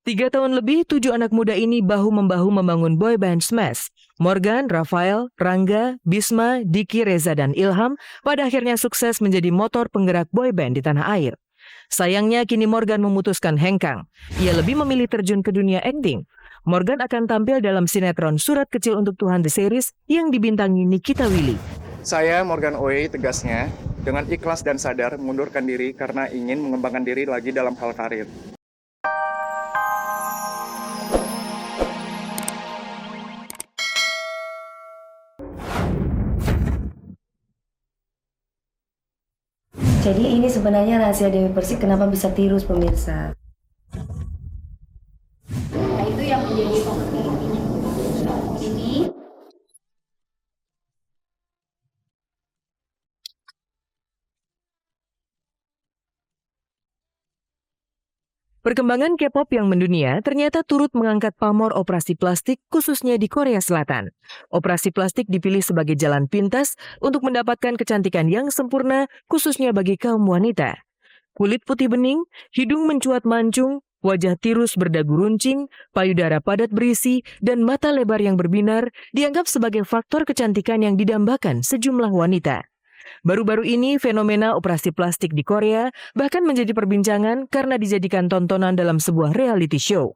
3 tahun lebih, 7 anak muda ini bahu-membahu membangun boyband Smash. Morgan, Rafael, Rangga, Bisma, Diki, Reza, dan Ilham pada akhirnya sukses menjadi motor penggerak boyband di tanah air. Sayangnya kini Morgan memutuskan hengkang. Ia lebih memilih terjun ke dunia akting. Morgan akan tampil dalam sinetron Surat Kecil Untuk Tuhan The Series yang dibintangi Nikita Willy. Saya Morgan Oey tegasnya dengan ikhlas dan sadar mengundurkan diri karena ingin mengembangkan diri lagi dalam hal karir. Jadi ini sebenarnya rahasia Dewi Persik kenapa bisa tirus pemirsa. Nah, itu yang menjadi fokus ini. Perkembangan K-pop yang mendunia ternyata turut mengangkat pamor operasi plastik khususnya di Korea Selatan. Operasi plastik dipilih sebagai jalan pintas untuk mendapatkan kecantikan yang sempurna khususnya bagi kaum wanita. Kulit putih bening, hidung mencuat mancung, wajah tirus berdagu runcing, payudara padat berisi, dan mata lebar yang berbinar dianggap sebagai faktor kecantikan yang didambakan sejumlah wanita. Baru-baru ini fenomena operasi plastik di Korea bahkan menjadi perbincangan karena dijadikan tontonan dalam sebuah reality show.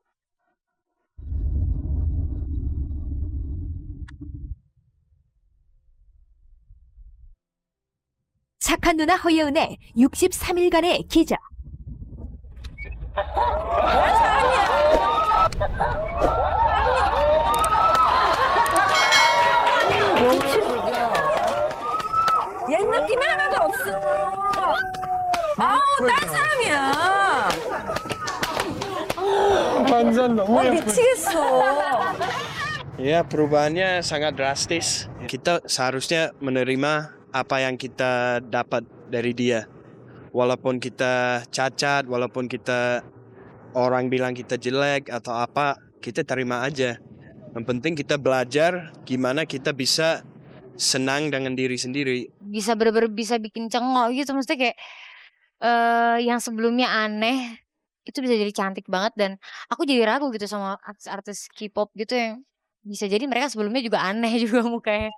착한 누나 허예은의 63일간의 기적. 옛 느낌이 하나도 없어. 아우, 딴 사람이야. 완전 너무 예뻐. 미치겠어. Ya, perubahannya sangat drastis. Kita seharusnya menerima apa yang kita dapat dari dia. Walaupun kita cacat, walaupun kita orang bilang kita jelek atau apa, kita terima aja. Yang penting kita belajar gimana kita bisa senang dengan diri sendiri. Bisa bener-bener bisa bikin cengok gitu. Maksudnya kayak yang sebelumnya aneh itu bisa jadi cantik banget. Dan aku jadi ragu gitu sama artis-artis K-pop gitu yang bisa jadi mereka sebelumnya juga aneh juga mukanya.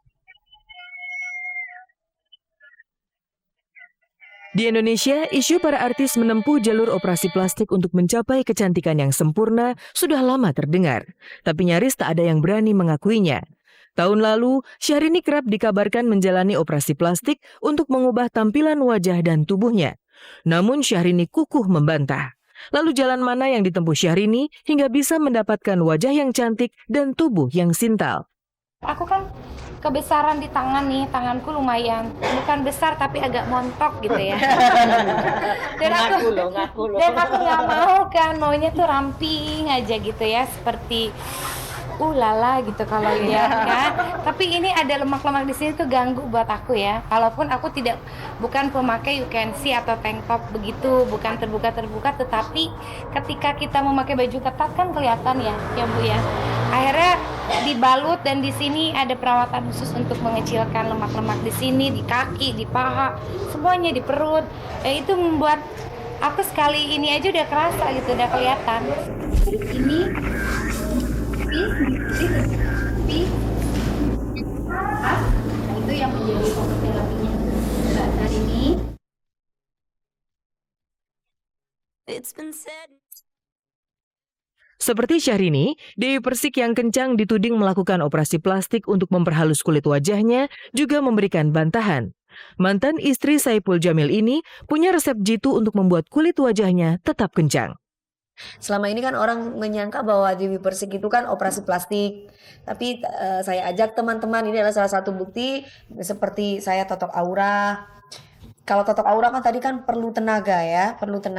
Di Indonesia, isu para artis menempuh jalur operasi plastik untuk mencapai kecantikan yang sempurna sudah lama terdengar. Tapi nyaris tak ada yang berani mengakuinya. Tahun lalu, Syahrini kerap dikabarkan menjalani operasi plastik untuk mengubah tampilan wajah dan tubuhnya. Namun Syahrini kukuh membantah. Lalu jalan mana yang ditempuh Syahrini hingga bisa mendapatkan wajah yang cantik dan tubuh yang sintal? Aku kan kebesaran di tangan nih, tanganku lumayan bukan besar tapi agak montok gitu ya. Dan aku nggak mau kan, maunya tuh ramping aja gitu ya, seperti lala gitu kalau lihat kan. Tapi ini ada lemak-lemak di sini tuh ganggu buat aku ya. Kalaupun aku bukan pemakai you can see atau tank top begitu, bukan terbuka, tetapi ketika kita memakai baju ketat kan kelihatan ya Bu ya. Akhirnya dibalut dan di sini ada perawatan khusus untuk mengecilkan lemak-lemak di sini, di kaki, di paha, semuanya di perut. Itu membuat aku sekali ini aja udah kerasa gitu, udah kelihatan. Ini itu yang menjadi fokus terapinya Mbak Syahrini. Seperti Syahrini, Dewi Persik yang kencang dituding melakukan operasi plastik untuk memperhalus kulit wajahnya juga memberikan bantahan. Mantan istri Saipul Jamil ini punya resep jitu untuk membuat kulit wajahnya tetap kencang. Selama ini kan orang menyangka bahwa Dewi Persik itu kan operasi plastik. Tapi saya ajak teman-teman, ini adalah salah satu bukti seperti saya totok aura. Kalau totok aura kan tadi kan perlu tenaga ya, untuk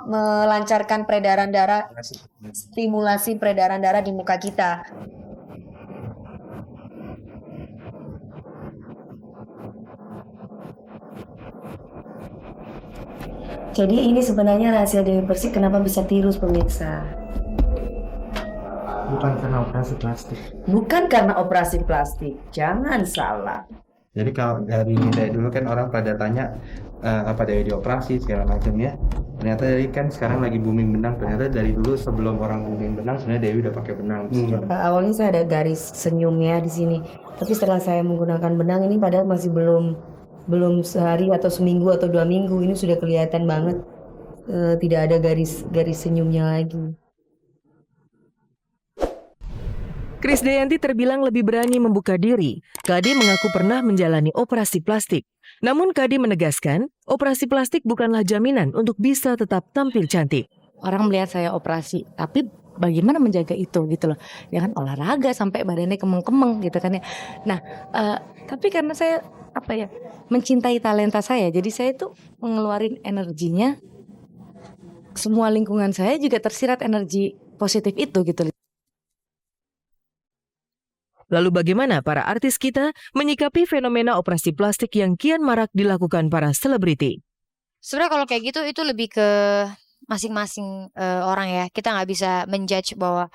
melancarkan peredaran darah, stimulasi peredaran darah di muka kita. Jadi ini sebenarnya rahasia Dewi Persik kenapa bisa tirus pemirsa. Bukan karena operasi plastik. Bukan karena operasi plastik, jangan salah. Jadi kalau dari dulu kan orang pada tanya apa Dewi dioperasi segala macamnya. Ternyata Dewi kan sekarang lagi booming benang. Ternyata dari dulu sebelum orang booming benang sebenarnya Dewi udah pakai benang. Awalnya saya ada garis senyumnya di sini, tapi setelah saya menggunakan benang ini padahal masih belum sehari atau seminggu atau 2 minggu ini sudah kelihatan banget tidak ada garis senyumnya lagi. Krisdayanti terbilang lebih berani membuka diri. Kade mengaku pernah menjalani operasi plastik. Namun Kade menegaskan, operasi plastik bukanlah jaminan untuk bisa tetap tampil cantik. Orang melihat saya operasi, tapi bagaimana menjaga itu gitu loh. Ya kan olahraga sampai badannya kemeng-kemeng gitu kan ya. Nah, tapi karena saya mencintai talenta saya, jadi saya tuh mengeluarin energinya. Semua lingkungan saya juga tersirat energi positif itu gitu. Lalu bagaimana para artis kita menyikapi fenomena operasi plastik yang kian marak dilakukan para selebriti? Sebenarnya kalau kayak gitu itu lebih ke masing-masing orang ya. Kita nggak bisa menjudge bahwa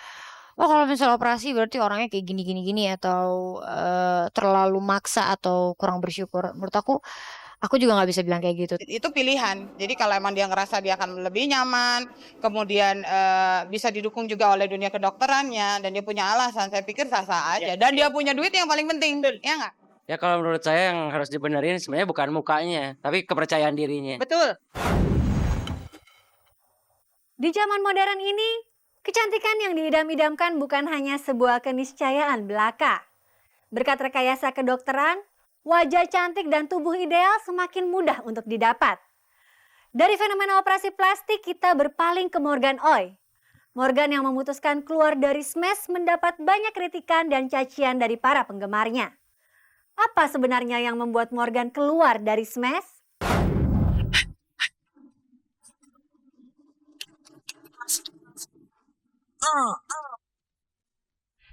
kalau misalnya operasi berarti orangnya kayak gini atau terlalu maksa atau kurang bersyukur. Menurut aku juga nggak bisa bilang kayak gitu. Itu pilihan. Jadi kalau emang dia ngerasa dia akan lebih nyaman, kemudian bisa didukung juga oleh dunia kedokterannya, dan dia punya alasan, saya pikir sah-sah aja. Dan dia punya duit yang paling penting, ya nggak? Ya kalau menurut saya yang harus dibenerin sebenarnya bukan mukanya, tapi kepercayaan dirinya. Betul. Di zaman modern ini, kecantikan yang diidam-idamkan bukan hanya sebuah keniscayaan belaka. Berkat rekayasa kedokteran, wajah cantik dan tubuh ideal semakin mudah untuk didapat. Dari fenomena operasi plastik, kita berpaling ke Morgan Oey. Morgan yang memutuskan keluar dari Smash mendapat banyak kritikan dan cacian dari para penggemarnya. Apa sebenarnya yang membuat Morgan keluar dari Smash?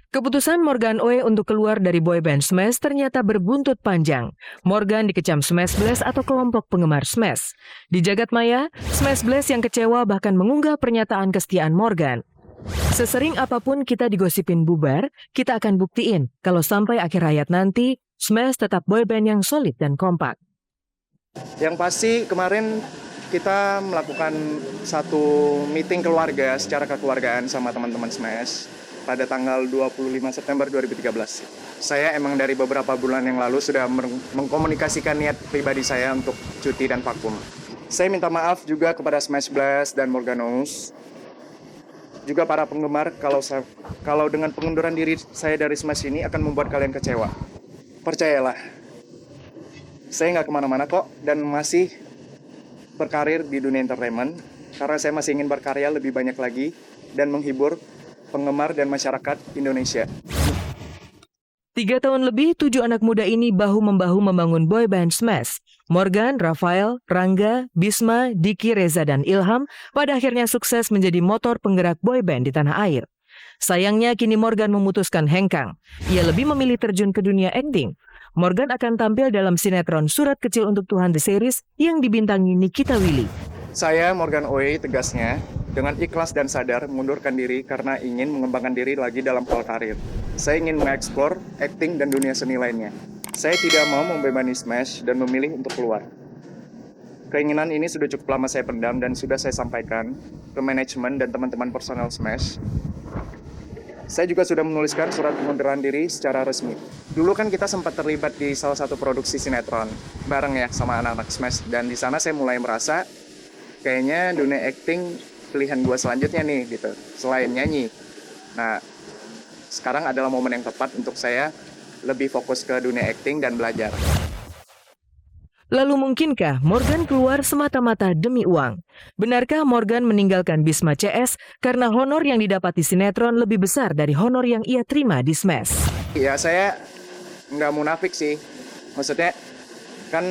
Keputusan Morgan Oey untuk keluar dari boyband Smash ternyata berbuntut panjang. Morgan dikecam Smash Blast atau kelompok penggemar Smash. Di jagat maya, Smash Blast yang kecewa bahkan mengunggah pernyataan kesetiaan Morgan. Sesering apapun kita digosipin bubar, kita akan buktiin kalau sampai akhir hayat nanti, Smash tetap boyband yang solid dan kompak. Yang pasti kemarin kita melakukan satu meeting keluarga secara kekeluargaan sama teman-teman Smash pada tanggal 25 September 2013. Saya emang dari beberapa bulan yang lalu sudah mengkomunikasikan niat pribadi saya untuk cuti dan vakum. Saya minta maaf juga kepada Smash Blast dan Morgan Oey, juga para penggemar kalau dengan pengunduran diri saya dari Smash ini akan membuat kalian kecewa. Percayalah, saya nggak kemana-mana kok dan masih berkarir di dunia entertainment karena saya masih ingin berkarya lebih banyak lagi dan menghibur penggemar dan masyarakat Indonesia. 3 tahun lebih, 7 anak muda ini bahu-membahu membangun boyband Smash. Morgan, Rafael, Rangga, Bisma, Diki, Reza, dan Ilham pada akhirnya sukses menjadi motor penggerak boyband di tanah air. Sayangnya kini Morgan memutuskan hengkang. Ia lebih memilih terjun ke dunia akting. Morgan akan tampil dalam sinetron Surat Kecil Untuk Tuhan The Series yang dibintangi Nikita Willy. Saya Morgan Oey tegasnya dengan ikhlas dan sadar mengundurkan diri karena ingin mengembangkan diri lagi dalam hal karir. Saya ingin mengeksplor akting dan dunia seni lainnya. Saya tidak mau membebani Smash dan memilih untuk keluar. Keinginan ini sudah cukup lama saya pendam dan sudah saya sampaikan ke manajemen dan teman-teman personal Smash. Saya juga sudah menuliskan surat pengunduran diri secara resmi. Dulu kan kita sempat terlibat di salah satu produksi sinetron bareng ya sama anak-anak Smash, dan di sana saya mulai merasa kayaknya dunia acting pilihan gue selanjutnya nih gitu, selain nyanyi. Nah, sekarang adalah momen yang tepat untuk saya lebih fokus ke dunia acting dan belajar. Lalu mungkinkah Morgan keluar semata-mata demi uang? Benarkah Morgan meninggalkan Bisma CS karena honor yang didapat di sinetron lebih besar dari honor yang ia terima di Smash? Ya, saya nggak munafik sih. Maksudnya kan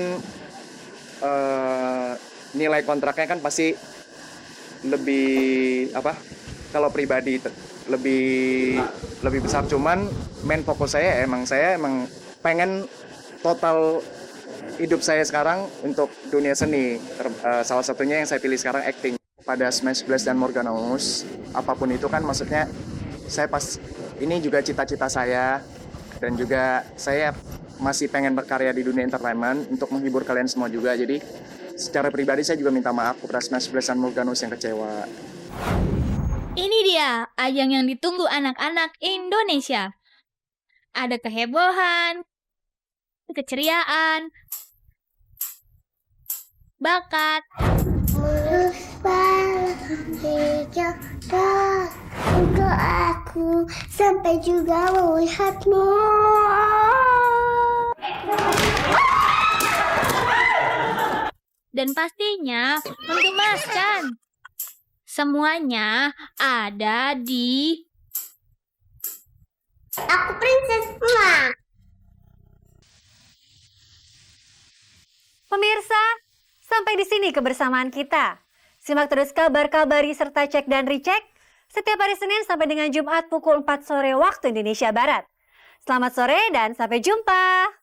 nilai kontraknya kan pasti lebih kalau pribadi lebih besar. Cuman main fokus saya emang pengen total hidup saya sekarang untuk dunia seni. Salah satunya yang saya pilih sekarang acting. Pada Smash Blast dan Morgan Oey, apapun itu kan maksudnya ini juga cita-cita saya Dan juga saya masih pengen berkarya di dunia entertainment untuk menghibur kalian semua juga. Jadi secara pribadi saya juga minta maaf kepada Smash Morganus yang kecewa. Ini dia ajang yang ditunggu anak-anak Indonesia. Ada kehebohan, keceriaan, bakat. Mulus hijau untuk aku sampai juga melihatmu. Dan pastinya menggemaskan. Semuanya ada di Aku Princess Emma. Pemirsa, sampai di sini kebersamaan kita. Simak terus kabar-kabari serta cek dan recheck setiap hari Senin sampai dengan Jumat pukul 4 sore waktu Indonesia Barat. Selamat sore dan sampai jumpa.